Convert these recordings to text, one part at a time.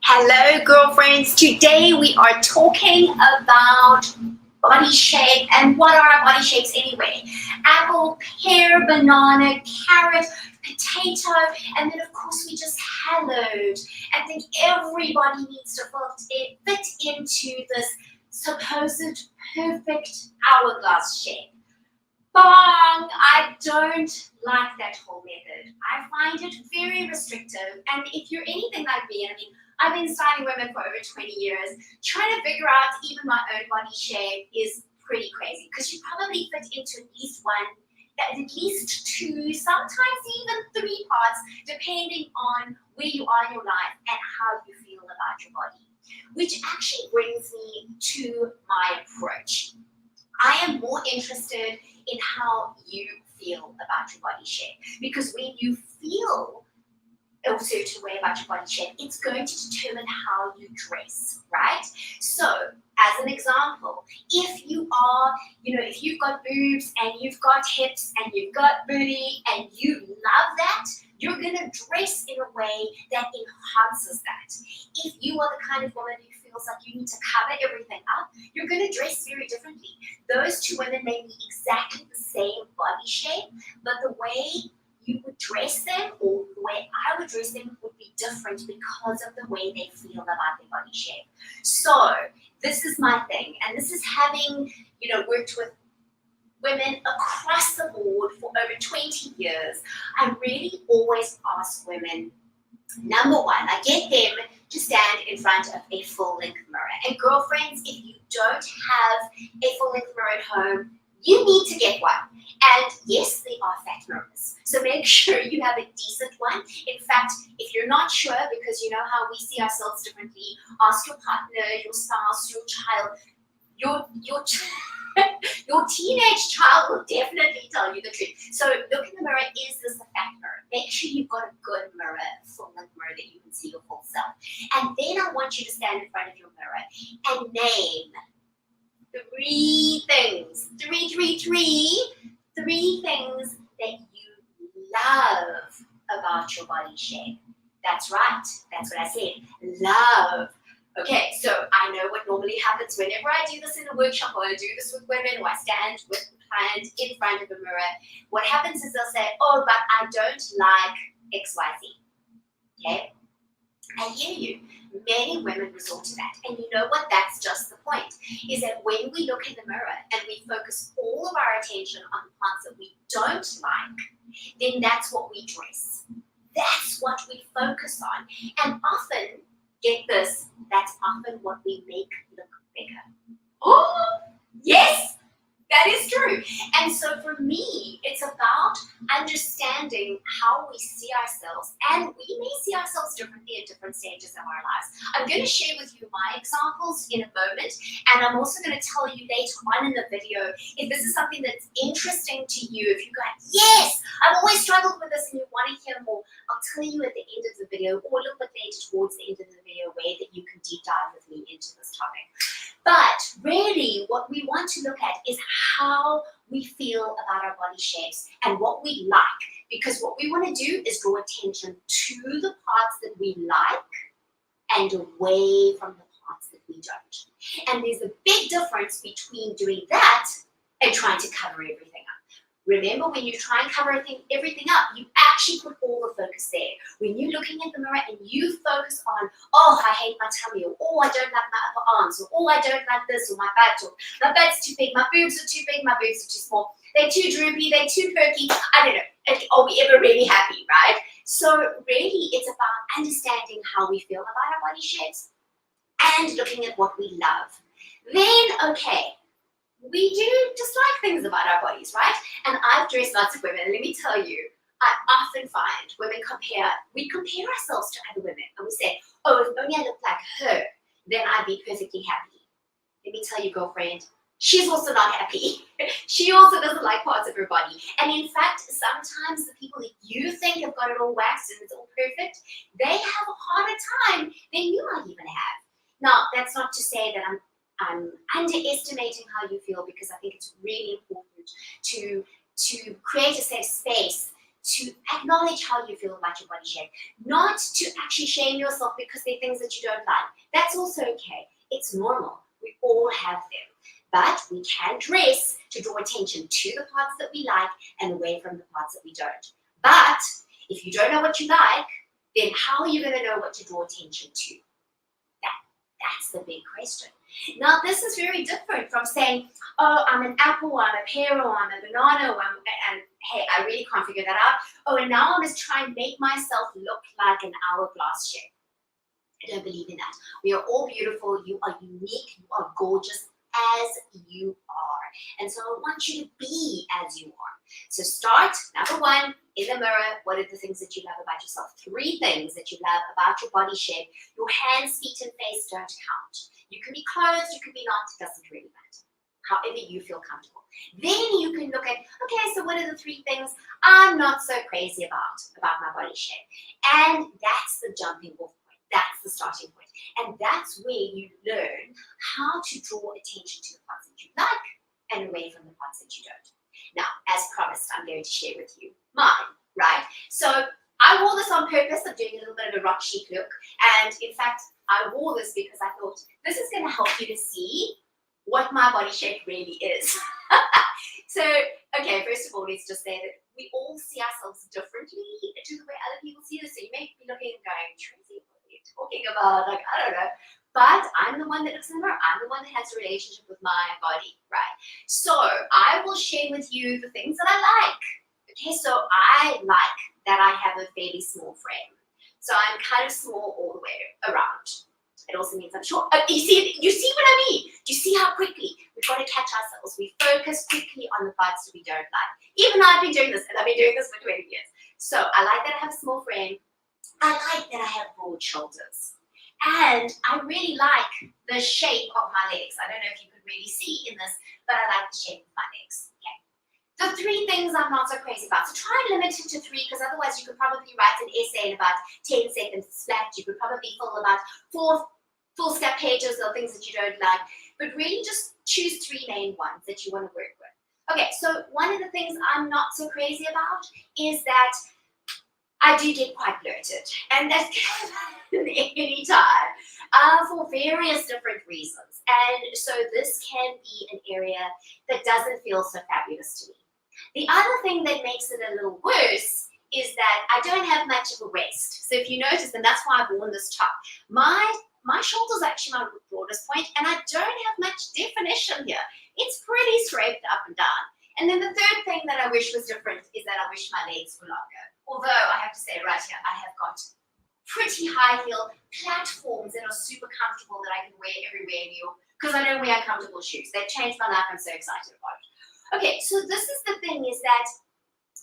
Hello, girlfriends. Today we are talking about body shape. And what are our body shapes anyway? Apple, pear, banana, carrot, potato, and then of course we just hallowed. I think everybody needs to fit into this supposed perfect hourglass shape. Bong! I don't like that whole method. I find it very restrictive. And if you're anything like me, I've been styling women for over 20 years, trying to figure out even my own body shape is pretty crazy because you probably fit into at least one, at least two, sometimes even three parts, depending on where you are in your life and how you feel about your body. Which actually brings me to my approach. I am more interested in how you feel about your body shape. Because when you feel a certain way about your body shape, it's going to determine how you dress, right? So, as an example, if you are, if you've got boobs and you've got hips and you've got booty and you love that, you're going to dress in a way that enhances that. If you are the kind of woman who feels like you need to cover everything up, you're going to dress very differently. Those two women may be exactly the same body shape, but the way you would dress them or the way I would dress them would be different because of the way they feel about their body shape. So this is my thing, and this is having, worked with women across the board for over 20 years. I really always ask women, number one, I get them to stand in front of a full-length mirror. And girlfriends, if you don't have a full-length mirror at home, you need to get one. And yes, they are fat mirrors. So make sure you have a decent one. In fact, if you're not sure, because you know how we see ourselves differently, ask your partner, your spouse, your child, your teenage child will definitely tell you the truth. So look in the mirror, is this a fat mirror? Make sure you've got a good mirror, a full-length mirror that you can see your full self. And then I want you to stand in front of your mirror and name three things that you love about your body shape. That's right. That's what I said. Love. Okay, so I know what normally happens whenever I do this in a workshop or I do this with women or I stand with the client in front of a mirror. What happens is they'll say, oh, but I don't like XYZ. Okay? I hear you. Many women resort to that. And you know what? That's just the point. Is that when we look in the mirror and we focus all of our attention on the parts that we don't like, then that's what we dress. That's what we focus on. And often, get this, that's often what we make look bigger. Oh, yes! That is true. And so for me, it's about understanding how we see ourselves, and we may see ourselves differently at different stages of our lives. I'm going to share with you my examples in a moment, and I'm also going to tell you later on in the video if this is something that's interesting to you. If you go, yes, I've always struggled with this and you want to hear more, I'll tell you at the end of the video, or a little bit later towards the end of the video, a way that you can deep dive with me into this topic. But really, what we want to look at is how we feel about our body shapes and what we like. Because what we want to do is draw attention to the parts that we like and away from the parts that we don't. And there's a big difference between doing that and trying to cover everything up. Remember, when you try and cover everything up, you actually put all the focus there. When you're looking at the mirror and you focus on, oh, I hate my tummy, or oh, I don't like my upper arms, or oh, I don't like this, or my butt, or my butt's too big, my boobs are too big, my boobs are too small, they're too droopy, they're too perky, I don't know. Are we ever really happy, right? So really, it's about understanding how we feel about our body shapes and looking at what we love. Then, okay, we do dislike things about our bodies, right? And I've dressed lots of women, and let me tell you, I often find we compare ourselves to other women, and we say, oh, if only I looked like her, then I'd be perfectly happy. Let me tell you, girlfriend, she's also not happy. She also doesn't like parts of her body. And in fact, sometimes the people that you think have got it all waxed and it's all perfect, they have a harder time than you might even have. Now, that's not to say that I'm underestimating how you feel, because I think it's really important to create a safe space to acknowledge how you feel about your body shape, not to actually shame yourself because there are things that you don't like. That's also okay. It's normal. We all have them. But we can dress to draw attention to the parts that we like and away from the parts that we don't. But if you don't know what you like, then how are you going to know what to draw attention to? That's the big question. Now, this is very different from saying, oh, I'm an apple, I'm a pear, or I'm a banana, and hey, I really can't figure that out. Oh, and now I must try and make myself look like an hourglass shape. I don't believe in that. We are all beautiful. You are unique. You are gorgeous as you are. And so I want you to be as you are. So start, number one, in the mirror. What are the things that you love about yourself? 3 things that you love about your body shape. Your hands, feet, and face don't count. You can be clothed, you can be not. It doesn't really matter. However you feel comfortable. Then you can look at, okay, so what are the 3 things I'm not so crazy about my body shape? And that's the jumping off point. That's the starting point. And that's where you learn how to draw attention to the parts that you like and away from the parts that you don't. Now, as promised, I'm going to share with you mine, right? So I wore this on purpose. I'm doing a little bit of a rock chic look. And in fact, I wore this because I thought this is going to help you to see what my body shape really is. So, okay, first of all, let's just say that we all see ourselves differently to the way other people see us. So you may be looking and going, Tracy, what are you talking about? Like, I don't know. But I'm the one that looks in the mirror. I'm the one that has a relationship with my body, right? So I will share with you the things that I like. Okay, so I like that I have a fairly small frame. So I'm kind of small all the way around. It also means I'm short. You see what I mean? Do you see how quickly we've got to catch ourselves? We focus quickly on the parts that we don't like. Even I've been doing this, and I've been doing this for 20 years. So I like that I have a small frame. I like that I have broad shoulders. And I really like the shape of my legs. I don't know if you could really see in this, but I like the shape of my legs. Okay. The 3 things I'm not so crazy about. So try and limit it to 3, because otherwise you could probably write an essay in about 10 seconds flat. You could probably fill about 4 full-step pages of things that you don't like. But really just choose 3 main ones that you want to work with. Okay, so one of the things I'm not so crazy about is that I do get quite bloated, and that can happen any time for various different reasons. And so this can be an area that doesn't feel so fabulous to me. The other thing that makes it a little worse is that I don't have much of a waist. So if you notice, and that's why I've worn this top, my shoulder's actually my broadest point, and I don't have much definition here. It's pretty scraped up and down. And then the third thing that I wish was different is that I wish my legs were longer. Although I have to say right here, I have got pretty high heel platforms that are super comfortable that I can wear everywhere in New York because I don't wear uncomfortable shoes. They've changed my life. I'm so excited about it. Okay, so this is the thing, is that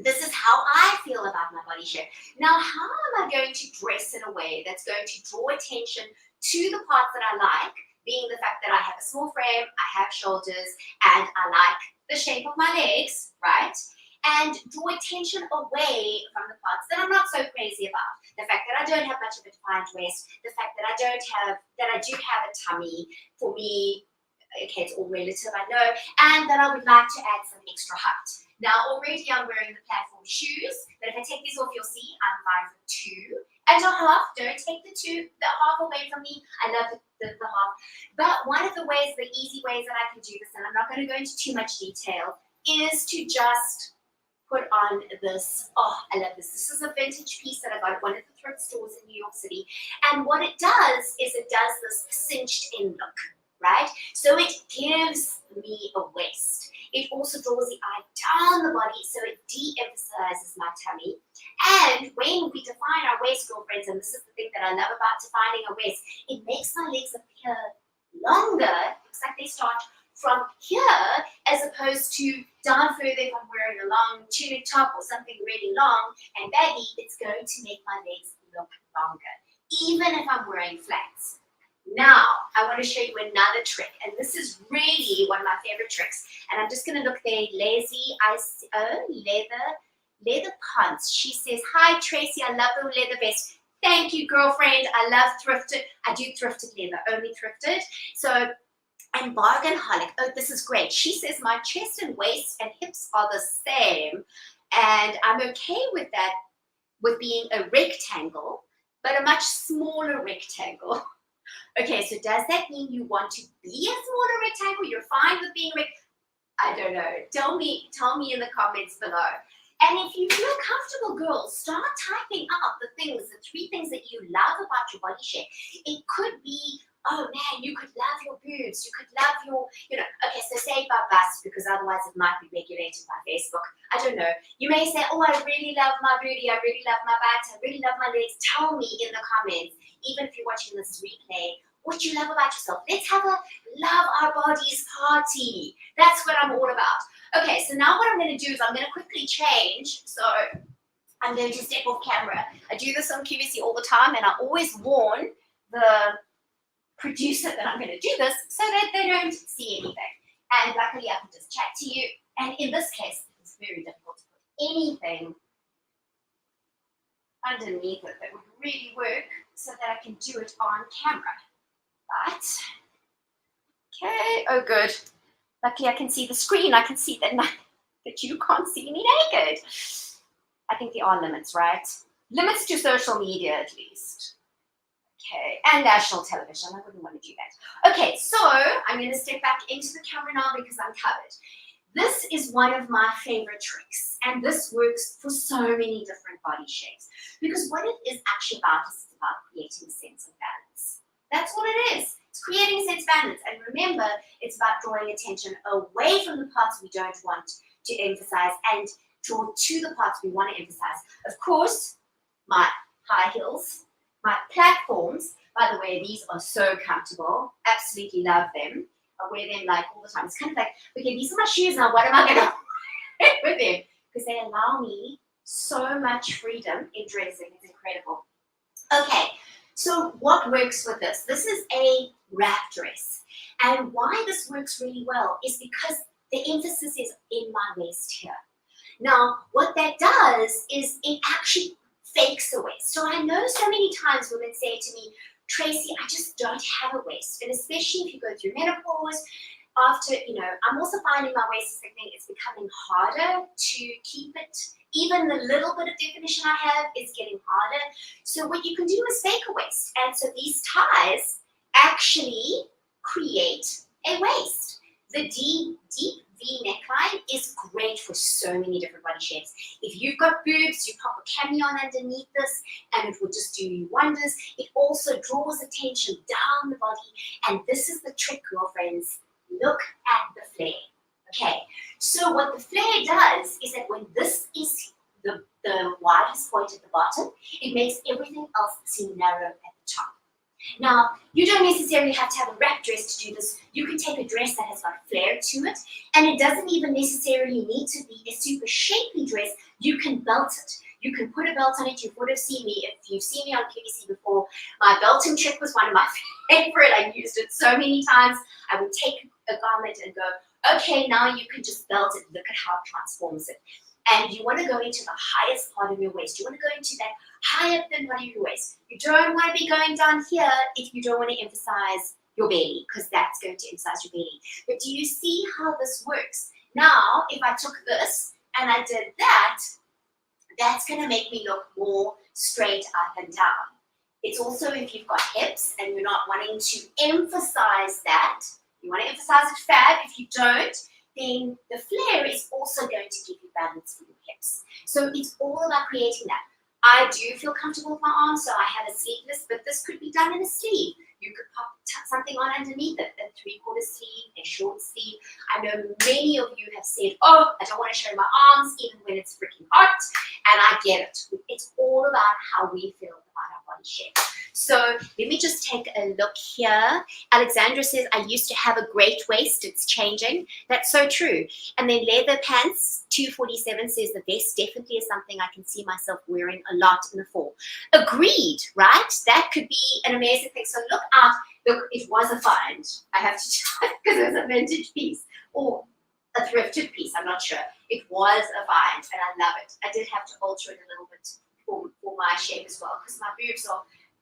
this is how I feel about my body shape. Now, how am I going to dress in a way that's going to draw attention to the parts that I like, being the fact that I have a small frame, I have shoulders, and I like the shape of my legs, right? And draw attention away from the parts that I'm not so crazy about. The fact that I don't have much of a defined waist, the fact that I do have a tummy. For me, okay, it's all relative, I know, and that I would like to add some extra height. Now, already I'm wearing the platform shoes, but if I take these off, you'll see I'm 5'2" and a half. Don't take the half away from me. I love the half. But one of the easy ways that I can do this, and I'm not going to go into too much detail, is to just put on this. Oh, I love this. This is a vintage piece that I got at one of the thrift stores in New York City. And what it does is it does this cinched in look, right? So it gives me a waist. It also draws the eye down the body, so it de-emphasizes my tummy. And when we define our waist, girlfriends, and this is the thing that I love about defining a waist, it makes my legs appear longer. It looks like they start from here as opposed to down further. If I'm wearing a long tunic top or something really long and baggy, it's going to make my legs look longer, even if I'm wearing flats. Now, I want to show you another trick, and this is really one of my favorite tricks. And I'm just going to look there. Leather pants. She says, hi, Tracy, I love the leather vest. Thank you, girlfriend. I love thrifted. I do thrifted leather, only thrifted. So, and bargain holic. Oh, this is great. She says, my chest and waist and hips are the same And I'm okay with that, with being a rectangle, but a much smaller rectangle. Okay, so does that mean you want to be a smaller rectangle? You're fine with being I don't know. Tell me in the comments below. And if you feel comfortable, girls, start typing out the 3 things that you love about your body shape. It could be, oh man, you could love your boobs, you could love your, okay, so say by bust, because otherwise it might be regulated by Facebook. I don't know. You may say, oh, I really love my booty, I really love my butt, I really love my legs. Tell me in the comments, even if you're watching this replay, what you love about yourself. Let's have a love our bodies party. That's what I'm all about. Okay, so now what I'm going to do is I'm going to quickly change. So I'm going to step off camera. I do this on QVC all the time, and I always warn the producer that I'm going to do this so that they don't see anything. And luckily I can just chat to you. And in this case, it's very difficult to put anything underneath it that would really work so that I can do it on camera. But, okay, oh good. Luckily I can see the screen. I can see that you can't see me naked. I think there are limits, right? Limits to social media at least. Okay, and national television. I wouldn't want to do that. Okay, so I'm going to step back into the camera now because I'm covered. This is one of my favorite tricks, and this works for so many different body shapes, because what it is actually about is about creating a sense of balance. That's what it is. It's creating a sense of balance. And remember, it's about drawing attention away from the parts we don't want to emphasize and draw to the parts we want to emphasize. Of course, my high heels, my platforms, by the way, these are so comfortable. Absolutely love them. I wear them like all the time. It's kind of like, okay, these are my shoes now. What am I going to wear with them? Because they allow me so much freedom in dressing. It's incredible. Okay. So what works with this? This is a wrap dress. And why this works really well is because the emphasis is in my waist here. Now, what that does is it actually fakes a waist. So I know so many times women say to me, Tracy, I just don't have a waist. And especially if you go through menopause, after, I'm also finding my waist is something, it's becoming harder to keep it. Even the little bit of definition I have is getting harder. So what you can do is fake a waist. And so these ties actually create a waist. The deep V neckline is great for so many different body shapes. If you've got boobs, you pop a cami on underneath this and it will just do you wonders. It also draws attention down the body. And this is the trick, girlfriends. Look at the flare. Okay, so what the flare does is that when this is the widest point at the bottom, it makes everything else seem narrow at the top. Now, you don't necessarily have to have a wrap dress to do this. You can take a dress that has got flare to it, and it doesn't even necessarily need to be a super shapely dress. You can belt it. You can put a belt on it. You would have seen me, if you've seen me on QVC before, my belting trick was one of my favorite. I used it so many times. I would take a garment and go, okay, now you can just belt it. Look at how it transforms it. And you want to go into the highest part of your waist. You want to go into that high up thin part of your waist. You don't want to be going down here if you don't want to emphasize your belly, because that's going to emphasize your belly. But do you see how this works? Now, if I took this and I did that, that's going to make me look more straight up and down. It's also if you've got hips and you're not wanting to emphasize that, you want to emphasize it fat. If you don't, then the flare is also going to give you balance for your hips. So it's all about creating that. I do feel comfortable with my arms, so I have a sleeveless, but this could be done in a sleeve. You could pop something on underneath it, a 3/4 sleeve, a short sleeve. I know many of you have said, oh, I don't want to show my arms even when it's freaking hot, and I get it. It's all about how we feel about our body shape. So let me just take a look here. Alexandra says, I used to have a great waist. It's changing. That's so true. And then leather pants, 247 says the vest definitely is something I can see myself wearing a lot in the fall. Agreed, right? That could be an amazing thing. So look out. Look, it was a find. I have to tell you, because it was a vintage piece or a thrifted piece. I'm not sure. It was a find, and I love it. I did have to alter it a little bit for my shape as well, because my boobs are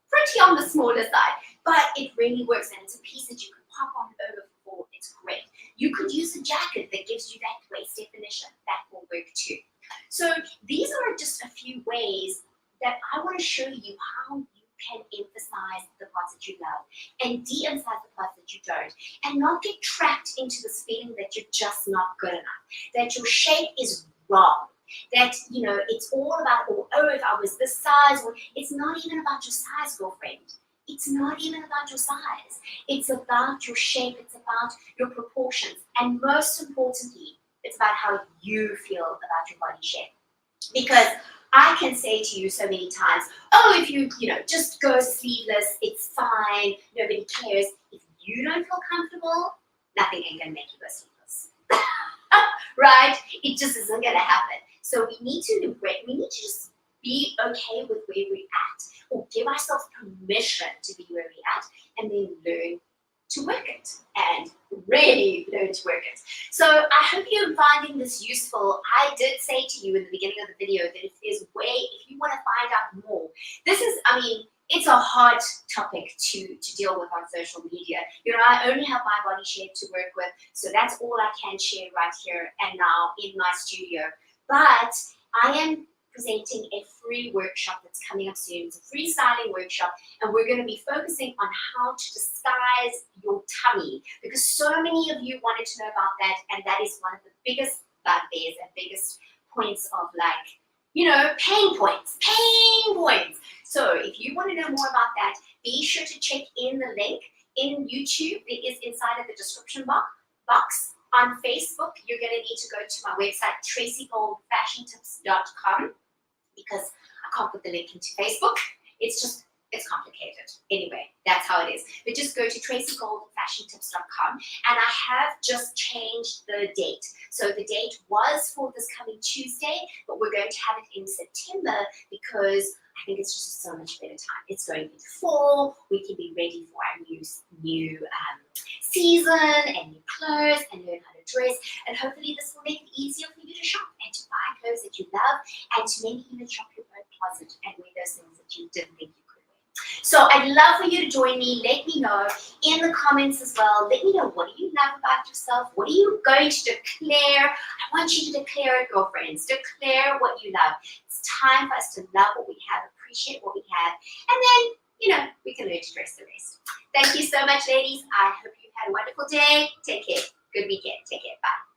pretty on the smaller side, but it really works, and it's a piece that you can pop on over for. It's great. You could use a jacket that gives you that waist definition. That will work too. So these are just a few ways that I want to show you how you can emphasize the parts that you love and de-emphasize the parts that you don't, and not get trapped into this feeling that you're just not good enough, that your shape is wrong, that it's all about, oh, if I was this size, or it's not even about your size, girlfriend. It's not even about your size. It's about your shape. It's about your proportions. And most importantly, it's about how you feel about your body shape. Because I can say to you so many times, oh, if you just go sleeveless, it's fine, nobody cares. If you don't feel comfortable, nothing ain't gonna make you go sleeveless. Right? It just isn't gonna happen. So we need to just be okay with where we're at, or give ourselves permission to be where we're at, and then learn to work it, and really learn to work it. So I hope you're finding this useful. I did say to you in the beginning of the video that if you want to find out more, it's a hard topic to deal with on social media. I only have my body shape to work with, so that's all I can share right here and now in my studio. But I am presenting a free workshop that's coming up soon. It's a free styling workshop, and we're going to be focusing on how to disguise your tummy, because so many of you wanted to know about that, and that is one of the biggest bugbears and biggest points of pain points. So if you want to know more about that, be sure to check in the link in YouTube. It is inside of the description box. On Facebook, you're going to need to go to my website, tracygoldfashiontips.com, because I can't put the link into Facebook. It's complicated. Anyway, that's how it is. But just go to tracygoldfashiontips.com, and I have just changed the date. So the date was for this coming Tuesday, but we're going to have it in September because I think it's just so much better time. It's going into fall. We can be ready for our new season and new clothes, and learn how to dress. And hopefully this will make it easier for you to shop and to buy clothes that you love, and to maybe even shop your own closet and wear those things that you didn't think you could wear. So I'd love for you to join me. Let me know in the comments as well. Let me know, what do you love about yourself? What are you going to declare? I want you to declare it, girlfriends. Declare what you love. It's time for us to love what we have, appreciate what we have, and then we can learn to dress the rest. Thank you so much, ladies. I hope you've had a wonderful day. Take care. Good weekend. Take care. Bye.